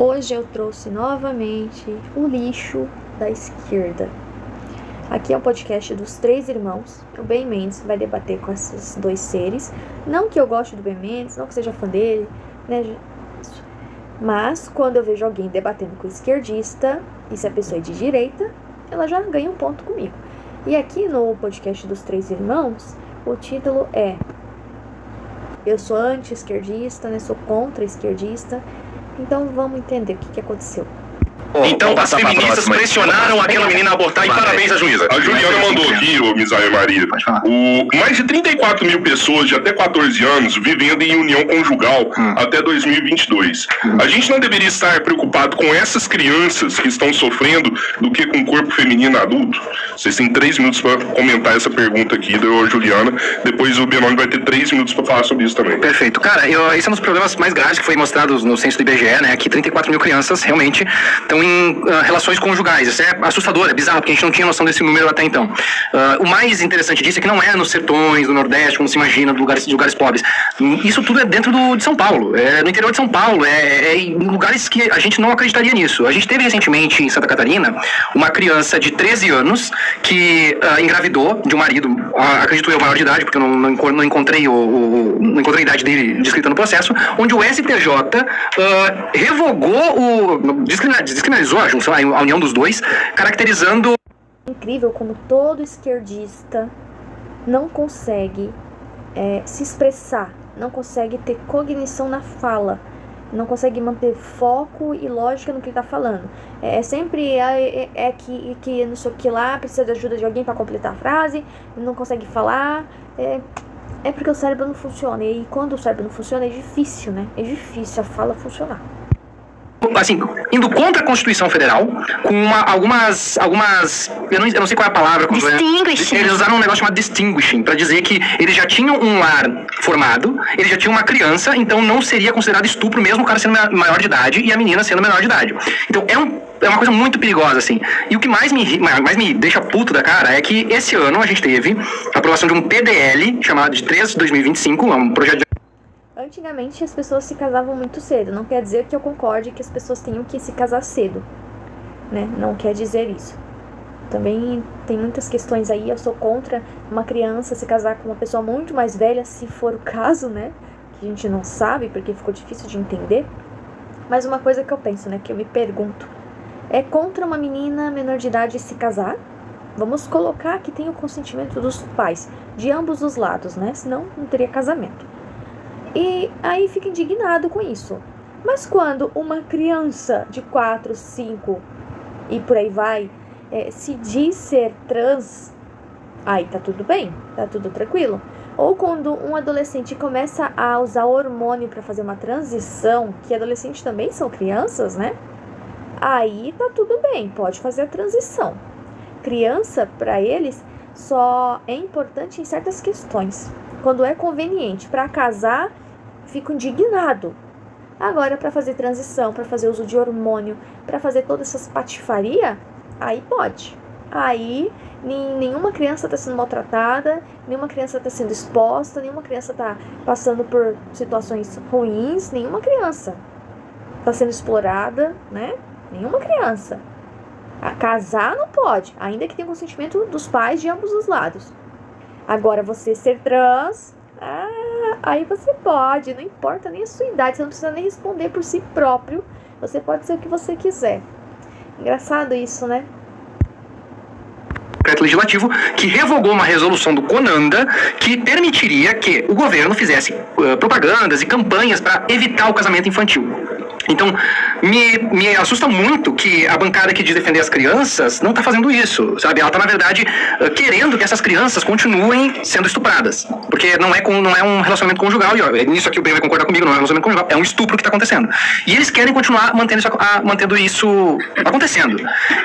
Hoje eu trouxe novamente o lixo da esquerda. Aqui é um podcast dos três irmãos. O Ben Mendes vai debater com esses dois seres. Não que eu goste do Ben Mendes, não que seja fã dele, né? Mas quando eu vejo alguém debatendo com esquerdista, e se a pessoa é de direita, ela já ganha um ponto comigo. E aqui no podcast dos três irmãos, o título é: eu sou anti-esquerdista, né? Sou contra-esquerdista. Então vamos entender o que aconteceu. Então as feministas pressionaram aquela menina a abortar e parabéns à juíza. A Juliana mandou aqui, ô Misael Maria, mais de 34 mil pessoas de até 14 anos vivendo em união conjugal até 2022. A gente não deveria estar preocupado com essas crianças que estão sofrendo do que com o corpo feminino adulto? Vocês têm 3 minutos para comentar essa pergunta aqui da Juliana. Depois o Benoni vai ter 3 minutos para falar sobre isso também. Perfeito. Cara, esse é um dos problemas mais graves que foi mostrado no censo do IBGE, né? Que 34 mil crianças realmente estão em relações conjugais. Isso é assustador, é bizarro, porque a gente não tinha noção desse número até então. O mais interessante disso é que não é nos sertões do Nordeste, como se imagina, de lugares pobres. Isso tudo é dentro de São Paulo, no interior de São Paulo, em lugares que a gente não acreditaria nisso. A gente teve recentemente em Santa Catarina uma criança de 13 anos que engravidou de um marido, acredito eu, maior de idade, porque eu não encontrei a idade dele descrita no processo, onde o STJ revogou descriminalizou a união dos dois, caracterizando... É incrível como todo esquerdista não consegue se expressar, não consegue ter cognição na fala, não consegue manter foco e lógica no que ele está falando. Sempre que não sei o que lá, precisa de ajuda de alguém para completar a frase, não consegue falar, é porque o cérebro não funciona. E quando o cérebro não funciona é difícil, né? É difícil a fala funcionar. Assim, indo contra a Constituição Federal, com algumas eu não sei qual é a palavra. Distinguishing. Eles usaram um negócio chamado distinguishing, para dizer que eles já tinham um lar formado, eles já tinham uma criança, então não seria considerado estupro mesmo o cara sendo maior de idade e a menina sendo menor de idade. Então é uma coisa muito perigosa, assim. E o que mais me deixa puto da cara é que esse ano a gente teve a aprovação de um PDL chamado de 3 de 2025, é um projeto de... Antigamente as pessoas se casavam muito cedo. Não quer dizer que eu concorde que as pessoas tenham que se casar cedo, né? Não quer dizer isso. Também tem muitas questões aí. Eu sou contra uma criança se casar com uma pessoa muito mais velha, se for o caso, né? Que a gente não sabe, porque ficou difícil de entender. Mas uma coisa que eu penso, né? Que eu me pergunto: é contra uma menina menor de idade se casar? Vamos colocar que tem o consentimento dos pais, de ambos os lados, né? Senão não teria casamento. E aí fica indignado com isso. Mas quando uma criança de 4, 5 e por aí vai se diz ser trans, aí tá tudo bem, tá tudo tranquilo. Ou quando um adolescente começa a usar hormônio para fazer uma transição, que adolescentes também são crianças, né? Aí tá tudo bem, pode fazer a transição. Criança, para eles, só é importante em certas questões. Quando é conveniente para casar, fico indignado. Agora, para fazer transição, para fazer uso de hormônio, para fazer todas essas patifaria, aí pode. Aí nenhuma criança está sendo maltratada, nenhuma criança está sendo exposta, nenhuma criança está passando por situações ruins, nenhuma criança está sendo explorada, né? Nenhuma criança. Casar não pode, ainda que tenha consentimento dos pais de ambos os lados. Agora, você ser trans, aí você pode, não importa nem a sua idade, você não precisa nem responder por si próprio, você pode ser o que você quiser. Engraçado isso, né? Decreto legislativo que revogou uma resolução do CONANDA que permitiria que o governo fizesse propagandas e campanhas para evitar o casamento infantil. Então, me assusta muito que a bancada que diz defender as crianças não está fazendo isso, sabe? Ela está, na verdade, querendo que essas crianças continuem sendo estupradas. Porque não é um relacionamento conjugal, e nisso aqui o Ben vai concordar comigo, não é um relacionamento conjugal, é um estupro que está acontecendo. E eles querem continuar mantendo isso acontecendo.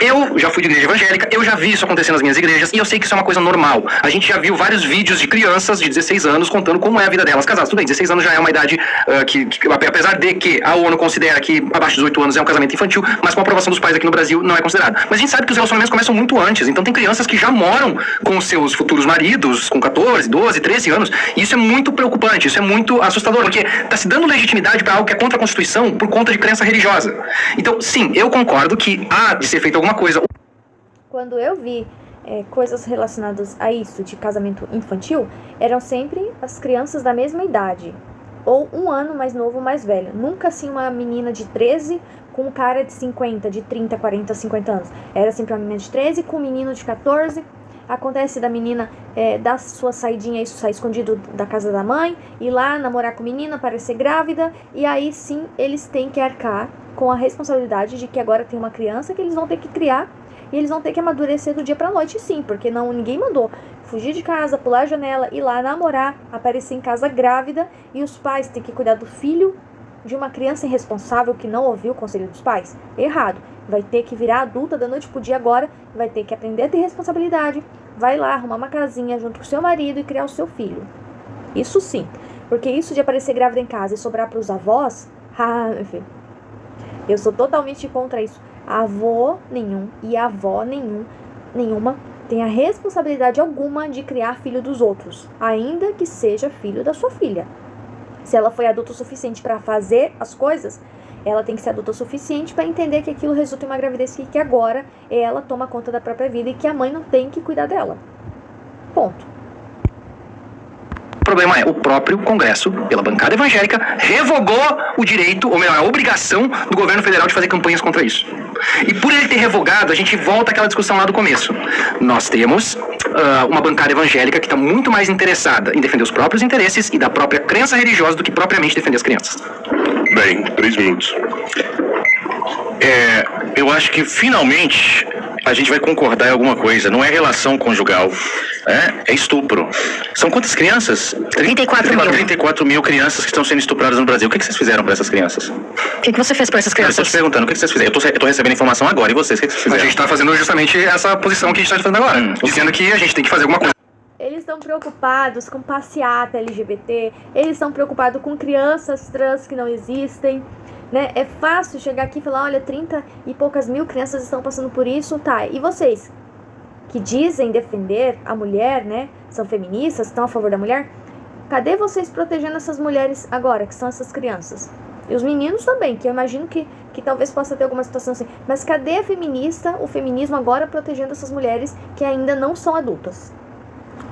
Eu já fui de igreja evangélica, eu já vi isso acontecer nas minhas igrejas, e eu sei que isso é uma coisa normal. A gente já viu vários vídeos de crianças de 16 anos contando como é a vida delas casadas. Tudo bem, 16 anos já é uma idade que apesar de que a ONU considera considera que abaixo de 18 anos é um casamento infantil, mas com a aprovação dos pais aqui no Brasil não é considerado. Mas a gente sabe que os relacionamentos começam muito antes, então tem crianças que já moram com seus futuros maridos com 14, 12, 13 anos, e isso é muito preocupante, isso é muito assustador, porque está se dando legitimidade para algo que é contra a Constituição por conta de crença religiosa. Então, sim, eu concordo que há de ser feita alguma coisa. Quando eu vi coisas relacionadas a isso de casamento infantil, eram sempre as crianças da mesma idade, ou um ano mais novo ou mais velho. Nunca assim uma menina de 13 com um cara de 50, de 30, 40, 50 anos. Era sempre uma menina de 13 com um menino de 14. Acontece da menina dar sua saidinha, isso, sair escondido da casa da mãe, ir lá namorar com o menino, parecer grávida, e aí sim eles têm que arcar com a responsabilidade de que agora tem uma criança que eles vão ter que criar, e eles vão ter que amadurecer do dia pra noite, sim, porque ninguém mandou fugir de casa, pular a janela, ir lá namorar, aparecer em casa grávida, e os pais têm que cuidar do filho de uma criança irresponsável que não ouviu o conselho dos pais. Errado. Vai ter que virar adulta da noite pro dia agora, vai ter que aprender a ter responsabilidade, vai lá arrumar uma casinha junto com o seu marido e criar o seu filho. Isso sim. Porque isso de aparecer grávida em casa e sobrar pros avós, enfim, eu sou totalmente contra isso. Avô nenhum e avó nenhuma tem a responsabilidade alguma de criar filho dos outros, ainda que seja filho da sua filha. Se ela foi adulta o suficiente para fazer as coisas, ela tem que ser adulta o suficiente para entender que aquilo resulta em uma gravidez que agora ela toma conta da própria vida e que a mãe não tem que cuidar dela. Ponto. O problema é, o próprio Congresso, pela bancada evangélica, revogou o direito, ou melhor, a obrigação do governo federal de fazer campanhas contra isso. E por ele ter revogado, a gente volta àquela discussão lá do começo. Nós temos uma bancada evangélica que está muito mais interessada em defender os próprios interesses e da própria crença religiosa do que propriamente defender as crianças. Bem, 3 minutos. Eu acho que finalmente a gente vai concordar em alguma coisa. Não é relação conjugal, é estupro. São quantas crianças? 34 mil crianças que estão sendo estupradas no Brasil. O que vocês fizeram para essas crianças? O que você fez para essas crianças? Eu estou te perguntando, o que vocês fizeram? Eu tô recebendo informação agora, e vocês, o que vocês fizeram? A gente está fazendo justamente essa posição que a gente está fazendo agora, dizendo que a gente tem que fazer alguma coisa. Eles estão preocupados com passeata LGBT, eles estão preocupados com crianças trans que não existem, né? É fácil chegar aqui e falar, olha, 30 e poucas mil crianças estão passando por isso, tá? E vocês, que dizem defender a mulher, né? São feministas, estão a favor da mulher? Cadê vocês protegendo essas mulheres agora, que são essas crianças? E os meninos também, que eu imagino que talvez possa ter alguma situação assim. Mas cadê a feminista, o feminismo agora protegendo essas mulheres que ainda não são adultas?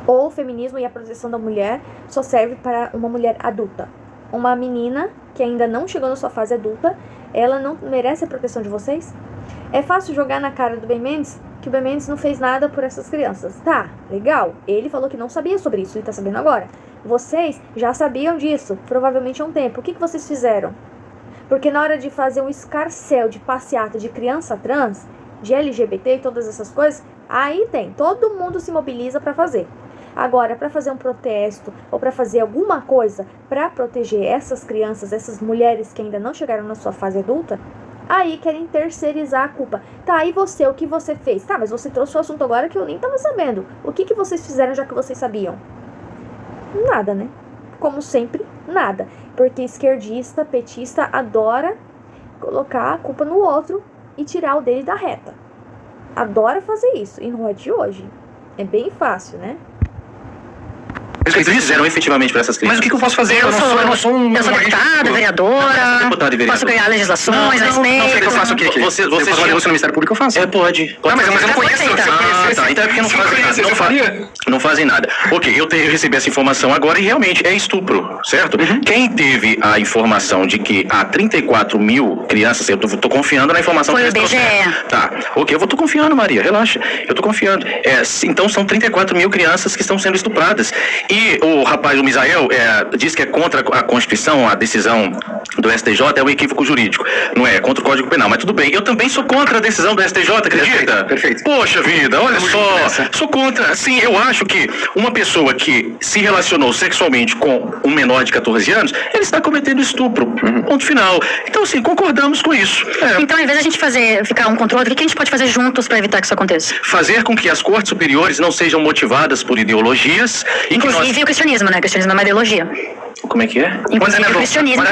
Ou o feminismo e a proteção da mulher só serve para uma mulher adulta. Uma menina que ainda não chegou na sua fase adulta, ela não merece a proteção de vocês? É fácil jogar na cara do Ben Mendes que o Ben Mendes não fez nada por essas crianças. Tá, legal. Ele falou que não sabia sobre isso, ele tá sabendo agora. Vocês já sabiam disso, provavelmente há um tempo. O que vocês fizeram? Porque na hora de fazer um escarcéu de passeata de criança trans, de LGBT e todas essas coisas, aí tem, todo mundo se mobiliza para fazer. Agora, para fazer um protesto ou para fazer alguma coisa para proteger essas crianças, essas mulheres que ainda não chegaram na sua fase adulta, aí querem terceirizar a culpa. Tá, e você, o que você fez? Tá, mas você trouxe o assunto agora que eu nem tava sabendo. O que vocês fizeram já que vocês sabiam? Nada, né? Como sempre, nada. Porque esquerdista, petista adora colocar a culpa no outro e tirar o dele da reta. Adora fazer isso, e não é de hoje. É bem fácil, né? O que vocês fizeram efetivamente para essas crianças? Mas o que eu posso fazer? Eu não sou deputada, vereadora, posso ganhar legislações, não sei que eu faço o quê? Você pode no Ministério Público, eu faço. Pode. Mas eu não conheço. Então é porque não fazem nada. Ok, eu recebi essa informação agora e realmente é estupro, certo? Quem teve a informação de que há 34 mil crianças, eu tô confiando na informação que eles trouxeram. Tá, ok, eu tô confiando, Maria, relaxa. Eu tô confiando. Então são 34 mil crianças que estão sendo estupradas. E o rapaz, o Misael, diz que é contra a Constituição, a decisão do STJ é um equívoco jurídico. Não é contra o Código Penal, mas tudo bem. Eu também sou contra a decisão do STJ, acredita? Perfeito. Poxa vida, olha só. Sou contra. Sim, eu acho que uma pessoa que se relacionou sexualmente com um menor de 14 anos, ele está cometendo estupro. Ponto final. Então, sim, concordamos com isso. Então, ao invés de a gente ficar um contra o outro, o que a gente pode fazer juntos para evitar que isso aconteça? Fazer com que as cortes superiores não sejam motivadas por ideologias e que nós vive o cristianismo, né? O cristianismo é uma ideologia. Como é que é? Inclusive, o cristianismo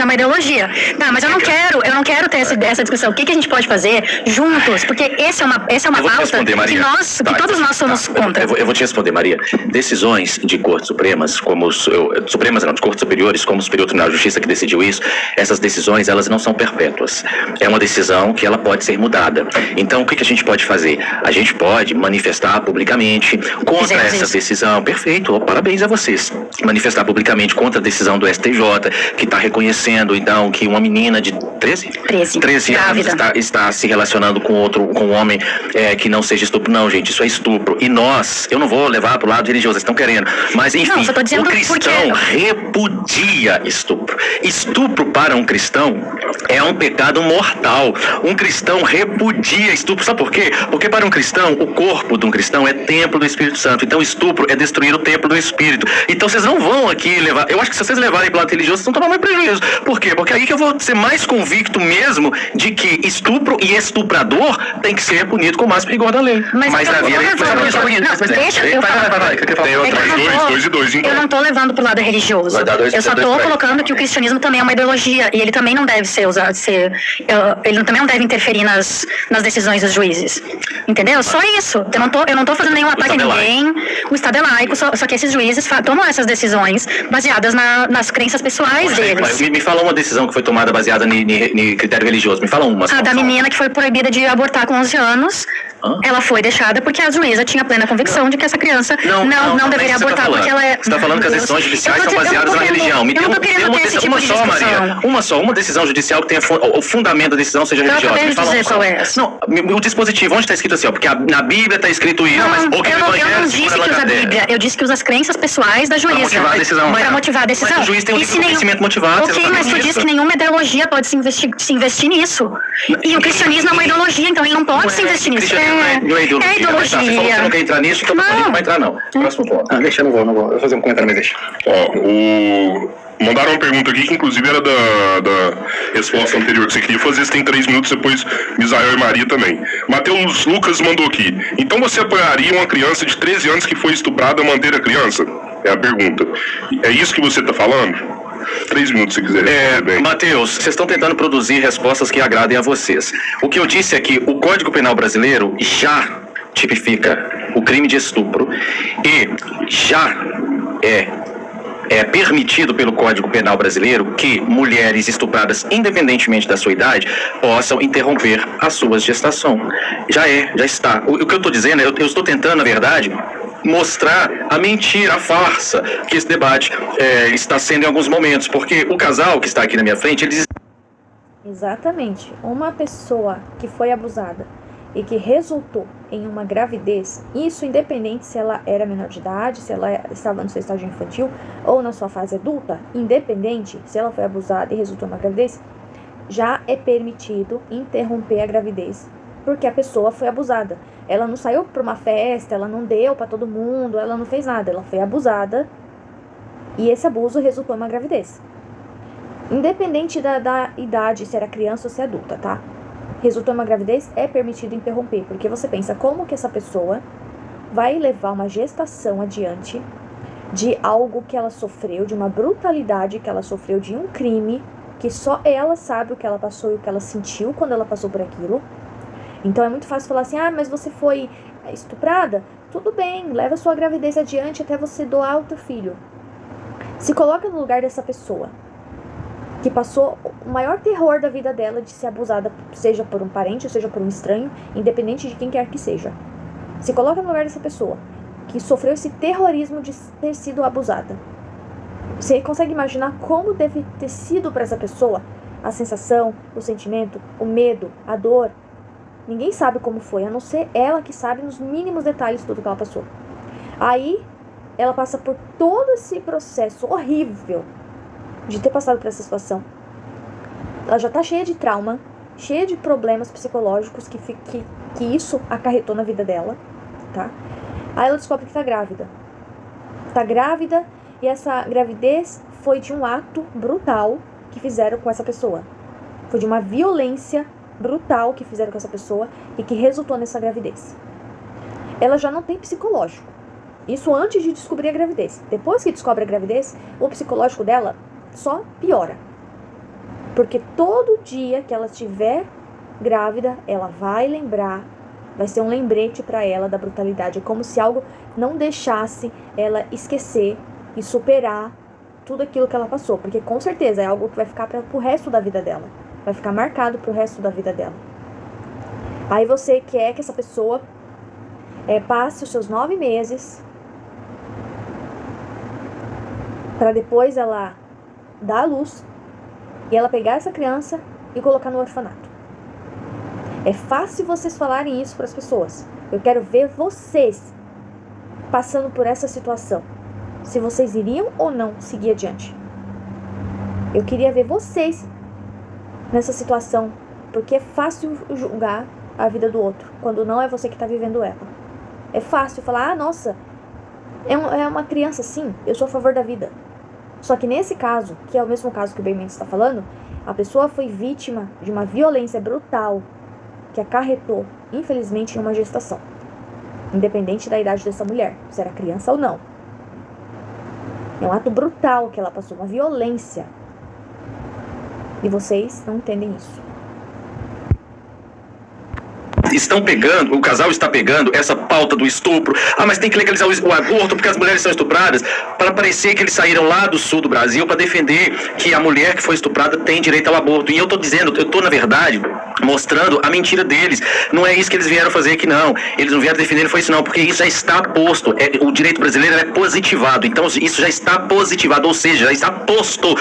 é uma ideologia. Tá, mas eu não quero ter essa discussão. O que a gente pode fazer juntos? Porque essa é uma pauta que todos nós somos contra. Eu vou te responder, Maria. Decisões de cortes supremas, de cortes superiores, como o Superior Tribunal de Justiça que decidiu isso, essas decisões, elas não são perpétuas. É uma decisão que ela pode ser mudada. Então, o que a gente pode fazer? A gente pode manifestar publicamente contra essa decisão. Perfeito, parabéns a vocês. Manifestar publicamente contra a decisão do STJ, que está reconhecendo, então, que uma menina de 13 anos está se relacionando com um homem que não seja estupro. Não, gente, isso é estupro. E eu não vou levar para o lado religioso, vocês estão querendo. Mas, enfim, o cristão repudia estupro. Estupro para um cristão é um pecado mortal. Um cristão repudia estupro. Sabe por quê? Porque para um cristão, o corpo de um cristão é templo do Espírito Santo. Então, estupro é destruir o templo do Espírito. Então, vocês não vão aqui levar... Eu acho que se vocês levarem para o lado religioso, vocês vão tomar mais prejuízo. Por quê? Porque aí que eu vou ser mais convicto mesmo de que estupro e estuprador tem que ser punido com o máximo rigor da lei. Mas na vida... Deixa eu falar. Eu não tô levando pro lado religioso. Eu só tô colocando que o cristianismo também é uma ideologia e ele também não deve ele também não deve interferir nas decisões dos juízes. Entendeu? Só isso. Eu não tô fazendo nenhum ataque a ninguém. O Estado é laico, só que esses juízes tomam essas decisões baseadas nas crenças pessoais deles. Me fala uma decisão que foi tomada baseada em critério religioso. Me fala uma. A da menina que foi proibida de abortar com 11 anos. Ela foi deixada porque a juíza tinha plena convicção de que essa criança não deveria abortar porque ela é... Você está falando que as decisões judiciais são baseadas na religião. Me dê uma só, Maria. Uma decisão judicial que tenha o fundamento da decisão seja religiosa. Eu acabei de dizer qual é. Não, o dispositivo, onde está escrito assim, porque na Bíblia está escrito isso, mas o que eu não disse que usa a Bíblia, eu disse que usa as crenças pessoais da juíza. Para motivar a decisão. Mas o juiz tem um conhecimento motivado. Ok, mas tu disse que nenhuma ideologia pode se investir nisso. E o cristianismo é uma ideologia, então ele não pode se investir nisso. É ideologia. Você falou que você não quer entrar nisso, então não vai entrar, não. Próximo ponto. Deixa, eu não vou. Eu vou fazer um comentário, mas deixa. Mandaram uma pergunta aqui, que inclusive era da resposta anterior que você queria fazer. Você tem 3 minutos, depois Misael e Maria também. Matheus Lucas mandou aqui. Então você apoiaria uma criança de 13 anos que foi estuprada a manter a criança? É a pergunta. É isso que você está falando? 3 minutos, se quiser. Matheus, vocês estão tentando produzir respostas que agradem a vocês. O que eu disse é que o Código Penal brasileiro já tipifica o crime de estupro e já é permitido pelo Código Penal brasileiro que mulheres estupradas, independentemente da sua idade, possam interromper as suas gestações. Já está. O que eu estou dizendo, eu estou tentando, na verdade, mostrar a mentira, a farsa que esse debate está sendo em alguns momentos, porque o casal que está aqui na minha frente, eles... Exatamente. Uma pessoa que foi abusada e que resultou em uma gravidez, isso independente se ela era menor de idade, se ela estava no seu estágio infantil ou na sua fase adulta, independente se ela foi abusada e resultou em uma gravidez, já é permitido interromper a gravidez, porque a pessoa foi abusada. Ela não saiu para uma festa, ela não deu para todo mundo, ela não fez nada, ela foi abusada e esse abuso resultou em uma gravidez. Independente da idade, se era criança ou se é adulta, tá? Resultou em uma gravidez, é permitido interromper, porque você pensa como que essa pessoa vai levar uma gestação adiante de algo que ela sofreu, de uma brutalidade que ela sofreu, de um crime que só ela sabe o que ela passou e o que ela sentiu quando ela passou por aquilo. Então é muito fácil falar assim, mas você foi estuprada? Tudo bem, leva sua gravidez adiante até você doar o teu filho. Se coloca no lugar dessa pessoa que passou o maior terror da vida dela de ser abusada, seja por um parente, seja por um estranho, independente de quem quer que seja. Se coloca no lugar dessa pessoa que sofreu esse terrorismo de ter sido abusada. Você consegue imaginar como deve ter sido para essa pessoa a sensação, o sentimento, o medo, a dor? Ninguém sabe como foi, a não ser ela que sabe nos mínimos detalhes tudo que ela passou. Aí, ela passa por todo esse processo horrível de ter passado por essa situação. Ela já tá cheia de trauma, cheia de problemas psicológicos que isso acarretou na vida dela, tá? Aí ela descobre que tá grávida. Tá grávida e essa gravidez foi de um ato brutal que fizeram com essa pessoa. Foi de uma violência brutal que fizeram com essa pessoa e que resultou nessa gravidez. Ela já não tem psicológico. Isso antes de descobrir a gravidez. Depois que descobre a gravidez, o psicológico dela só piora. Porque todo dia que ela estiver grávida, ela vai lembrar, vai ser um lembrete para ela da brutalidade. É como se algo não deixasse ela esquecer e superar tudo aquilo que ela passou. Porque com certeza é algo que vai ficar pro resto da vida dela. Vai ficar marcado pro resto da vida dela. Aí você quer que essa pessoa passe os seus 9 meses para depois ela dar à luz e ela pegar essa criança e colocar no orfanato. É fácil vocês falarem isso para as pessoas. Eu quero ver vocês passando por essa situação. Se vocês iriam ou não seguir adiante. Eu queria ver vocês nessa situação, porque é fácil julgar a vida do outro, quando não é você que está vivendo ela. É fácil falar, nossa, é uma criança sim, eu sou a favor da vida. Só que nesse caso, que é o mesmo caso que o Ben Mendes está falando, a pessoa foi vítima de uma violência brutal que acarretou, infelizmente, em uma gestação. Independente da idade dessa mulher, se era criança ou não. É um ato brutal que ela passou, uma violência. E vocês não entendem isso. O casal está pegando essa pauta do estupro. Mas tem que legalizar o aborto porque as mulheres são estupradas, para parecer que eles saíram lá do sul do Brasil para defender que a mulher que foi estuprada tem direito ao aborto. E eu tô na verdade mostrando a mentira deles. Não é isso que eles vieram fazer aqui, não. Eles não vieram defender, não foi isso não, porque isso já está posto. O direito brasileiro é positivado, então isso já está positivado, ou seja, já está posto.